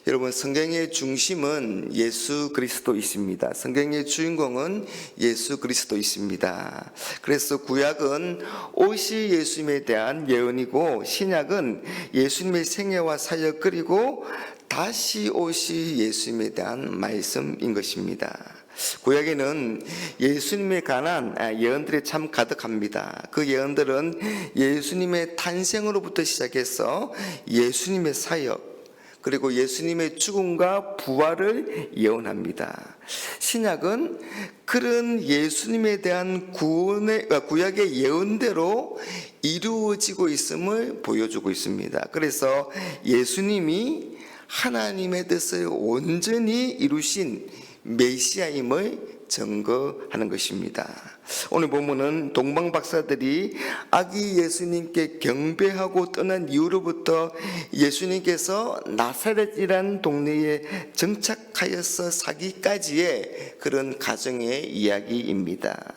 여러분, 성경의 중심은 예수 그리스도이십니다. 성경의 주인공은 예수 그리스도이십니다. 그래서 구약은 오실 예수님에 대한 예언이고, 신약은 예수님의 생애와 사역 그리고 다시 오실 예수님에 대한 말씀인 것입니다. 구약에는 예수님에 관한 예언들이 참 가득합니다. 그 예언들은 예수님의 탄생으로부터 시작해서 예수님의 사역, 그리고 예수님의 죽음과 부활을 예언합니다. 신약은 그런 예수님에 대한 구약의 예언대로 이루어지고 있음을 보여주고 있습니다. 그래서 예수님이 하나님의 뜻을 온전히 이루신 메시아임을 증거하는 것입니다. 오늘 본문은 동방박사들이 아기 예수님께 경배하고 떠난 이후로부터 예수님께서 나사렛이라는 동네에 정착하여서 사기까지의 그런 가정의 이야기입니다.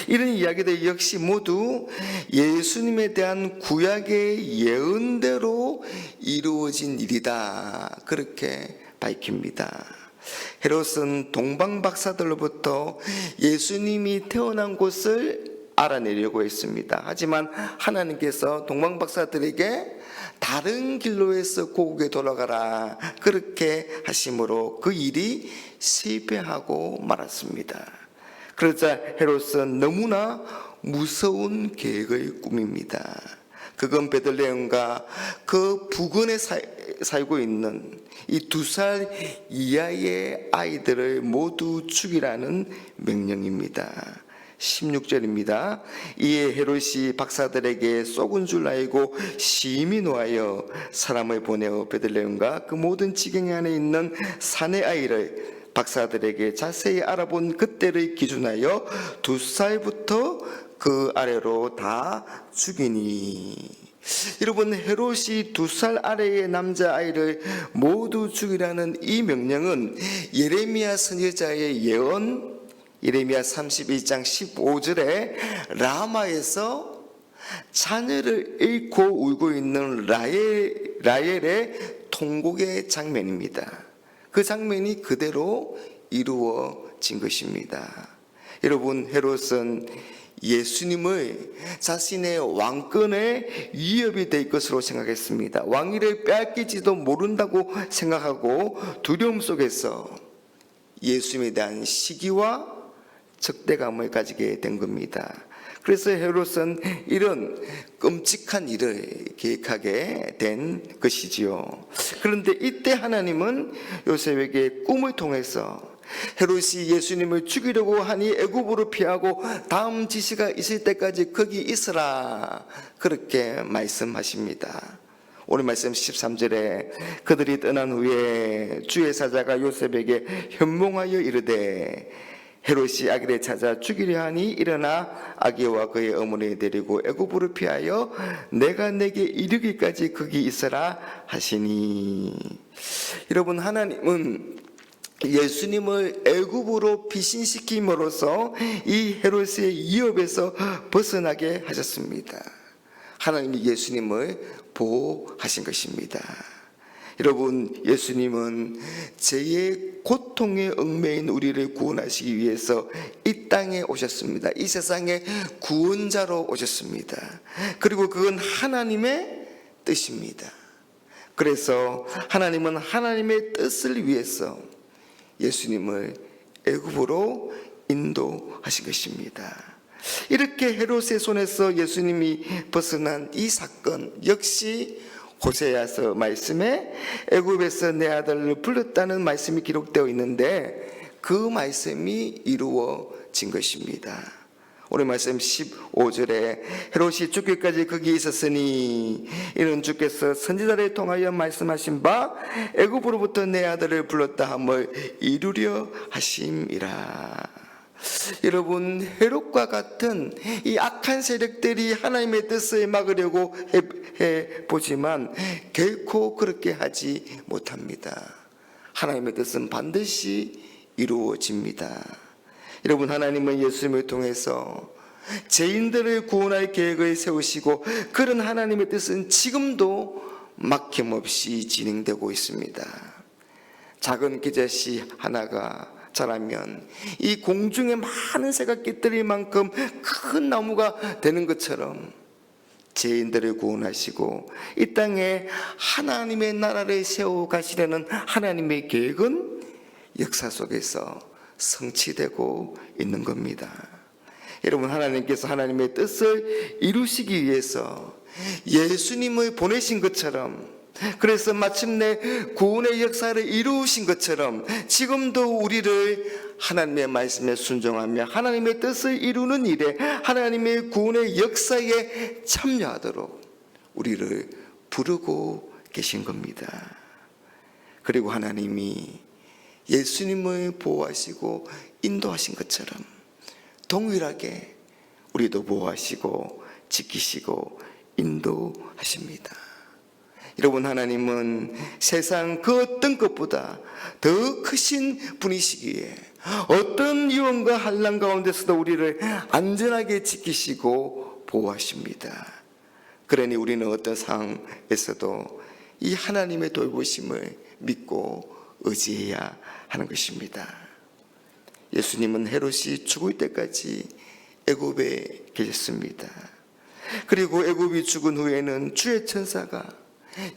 이런 이야기들 역시 모두 예수님에 대한 구약의 예언대로 이루어진 일이다, 그렇게 밝힙니다. 헤롯은 동방박사들로부터 예수님이 태어난 곳을 알아내려고 했습니다. 하지만 하나님께서 동방박사들에게 다른 길로 해서 고국에 돌아가라, 그렇게 하심으로 그 일이 실패하고 말았습니다. 그러자 헤롯은 너무나 무서운 계획을 꾸밉니다. 그건 베들레헴과 그 부근에 살고 있는 이 2살 이하의 아이들을 모두 죽이라는 명령입니다. 16절입니다. 이에 헤롯이 박사들에게 쏘은 줄 알고 심히 노하여 사람을 보내어 베들레헴과 그 모든 지경 안에 있는 사내 아이를 박사들에게 자세히 알아본 그때를 기준하여 2살부터 그 아래로 다 죽이니. 여러분, 헤롯이 2살 아래의 남자아이를 모두 죽이라는 이 명령은 예레미야 선지자의 예언, 예레미야 31장 15절에 라마에서 자녀를 잃고 울고 있는 라헬의 통곡의 장면입니다. 그 장면이 그대로 이루어진 것입니다. 여러분, 헤롯은 예수님을 자신의 왕권의 위협이 될 것으로 생각했습니다. 왕위를 빼앗길지도 모른다고 생각하고 두려움 속에서 예수님에 대한 시기와 적대감을 가지게 된 겁니다. 그래서 헤롯은 이런 끔찍한 일을 계획하게 된 것이지요. 그런데 이때 하나님은 요셉에게 꿈을 통해서 헤롯이 예수님을 죽이려고 하니 애굽으로 피하고 다음 지시가 있을 때까지 거기 있으라, 그렇게 말씀하십니다. 오늘 말씀 13절에 그들이 떠난 후에 주의 사자가 요셉에게 현몽하여 이르되 헤롯이 아기를 찾아 죽이려 하니 일어나 아기와 그의 어머니 데리고 애굽으로 피하여 내가 내게 이르기까지 거기 있으라 하시니. 여러분, 하나님은 예수님을 애굽으로 피신시킴으로써 이 헤롯의 위협에서 벗어나게 하셨습니다. 하나님이 예수님을 보호하신 것입니다. 여러분, 예수님은 죄의 고통에 얽매인 우리를 구원하시기 위해서 이 땅에 오셨습니다. 이 세상에 구원자로 오셨습니다. 그리고 그건 하나님의 뜻입니다. 그래서 하나님은 하나님의 뜻을 위해서 예수님을 애굽으로 인도하신 것입니다. 이렇게 헤롯의 손에서 예수님이 벗어난 이 사건 역시 호세아서 말씀에 애굽에서 내 아들을 불렀다는 말씀이 기록되어 있는데 그 말씀이 이루어진 것입니다. 오늘 말씀 15절에 헤롯이 죽기까지 거기 있었으니 이는 주께서 선지자를 통하여 말씀하신 바 애굽으로부터 내 아들을 불렀다 함을 이루려 하심이라. 여러분, 헤롯과 같은 이 악한 세력들이 하나님의 뜻을 막으려고 해보지만 결코 그렇게 하지 못합니다. 하나님의 뜻은 반드시 이루어집니다. 여러분, 하나님은 예수님을 통해서 죄인들을 구원할 계획을 세우시고 그런 하나님의 뜻은 지금도 막힘없이 진행되고 있습니다. 작은 겨자씨 하나가 자라면 이 공중에 많은 새가 깃들일 만큼 큰 나무가 되는 것처럼 죄인들을 구원하시고 이 땅에 하나님의 나라를 세워 가시려는 하나님의 계획은 역사 속에서 성취되고 있는 겁니다. 여러분, 하나님께서 하나님의 뜻을 이루시기 위해서 예수님을 보내신 것처럼, 그래서 마침내 구원의 역사를 이루신 것처럼 지금도 우리를 하나님의 말씀에 순종하며 하나님의 뜻을 이루는 일에, 하나님의 구원의 역사에 참여하도록 우리를 부르고 계신 겁니다. 그리고 하나님이 예수님을 보호하시고 인도하신 것처럼 동일하게 우리도 보호하시고 지키시고 인도하십니다. 여러분, 하나님은 세상 그 어떤 것보다 더 크신 분이시기에 어떤 위험과 환난 가운데서도 우리를 안전하게 지키시고 보호하십니다. 그러니 우리는 어떤 상황에서도 이 하나님의 돌보심을 믿고 의지해야 하는 것입니다. 예수님은 헤롯이 죽을 때까지 애굽에 계셨습니다. 그리고 애굽이 죽은 후에는 주의 천사가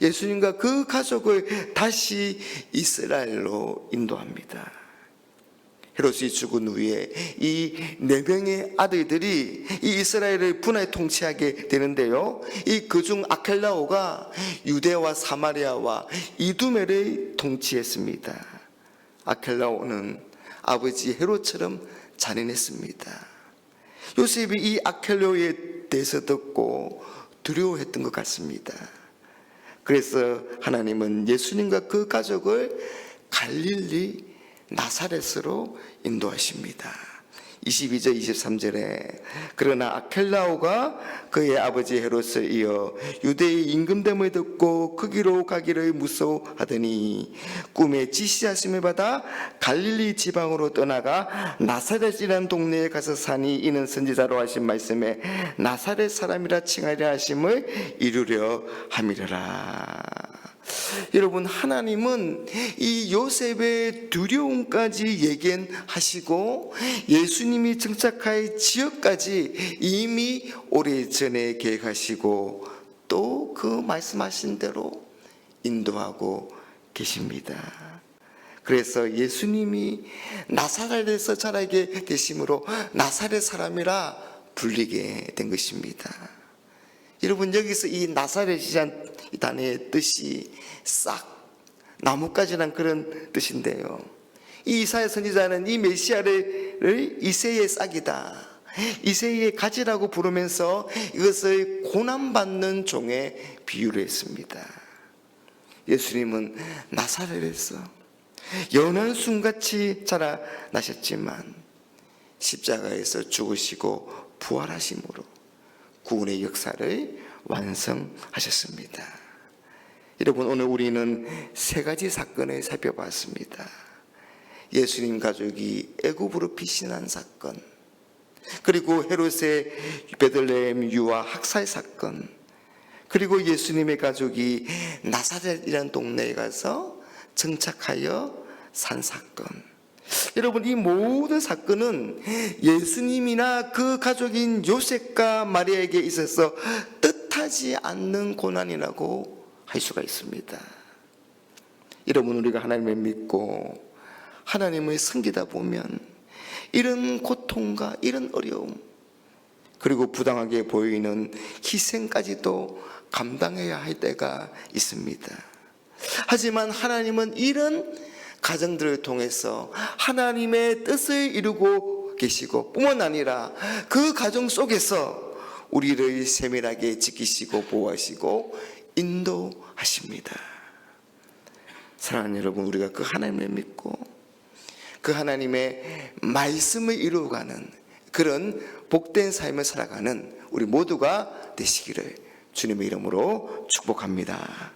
예수님과 그 가족을 다시 이스라엘로 인도합니다. 헤롯이 죽은 후에 이 4명의 아들들이 이 이스라엘을 분하게 통치하게 되는데요, 이 그중 아켈라오가 유대와 사마리아와 이두메를 통치했습니다. 아켈라오는 아버지 헤롯처럼 잔인했습니다. 요셉이 이 아켈라오에 대해서 듣고 두려워했던 것 같습니다. 그래서 하나님은 예수님과 그 가족을 갈릴리 나사렛으로 인도하십니다. 22절 23절에 그러나 아켈라오가 그의 아버지 헤롯을 이어 유대의 임금됨을 듣고 그 길로 가기를 무서워하더니 꿈에 지시하심을 받아 갈릴리 지방으로 떠나가 나사렛이라는 동네에 가서 사니 이는 선지자로 하신 말씀에 나사렛 사람이라 칭하려 하심을 이루려 함이라. 여러분, 하나님은 이 요셉의 두려움까지 예견하시고 예수님이 정착할 지역까지 이미 오래전에 계획하시고 또 그 말씀하신 대로 인도하고 계십니다. 그래서 예수님이 나사렛에서 자라게 되심으로 나사렛 사람이라 불리게 된 것입니다. 여러분, 여기서 이 나사렛이란 이 단어의 뜻이 싹, 나뭇가지란 그런 뜻인데요, 이 이사야 선지자는 이 메시아를 이새의 싹이다, 이새의 가지라고 부르면서 이것을 고난받는 종에 비유를 했습니다. 예수님은 나사렛에서 연한 순같이 자라나셨지만 십자가에서 죽으시고 부활하심으로 구원의 역사를 완성하셨습니다. 여러분, 오늘 우리는 3가지 사건을 살펴봤습니다. 예수님 가족이 애굽으로 피신한 사건, 그리고 헤롯의 베들레헴 유아 학살 사건, 그리고 예수님의 가족이 나사렛이라는 동네에 가서 정착하여 산 사건. 여러분, 이 모든 사건은 예수님이나 그 가족인 요셉과 마리아에게 있어서 뜻하지 않는 고난이라고 할 수가 있습니다. 여러분, 우리가 하나님을 믿고 하나님을 섬기다 보면 이런 고통과 이런 어려움, 그리고 부당하게 보이는 희생까지도 감당해야 할 때가 있습니다. 하지만 하나님은 이런 가정들을 통해서 하나님의 뜻을 이루고 계시고 뿐만 아니라 그 가정 속에서 우리를 세밀하게 지키시고 보호하시고 인도하십니다. 사랑하는 여러분, 우리가 그 하나님을 믿고 그 하나님의 말씀을 이루어가는 그런 복된 삶을 살아가는 우리 모두가 되시기를 주님의 이름으로 축복합니다.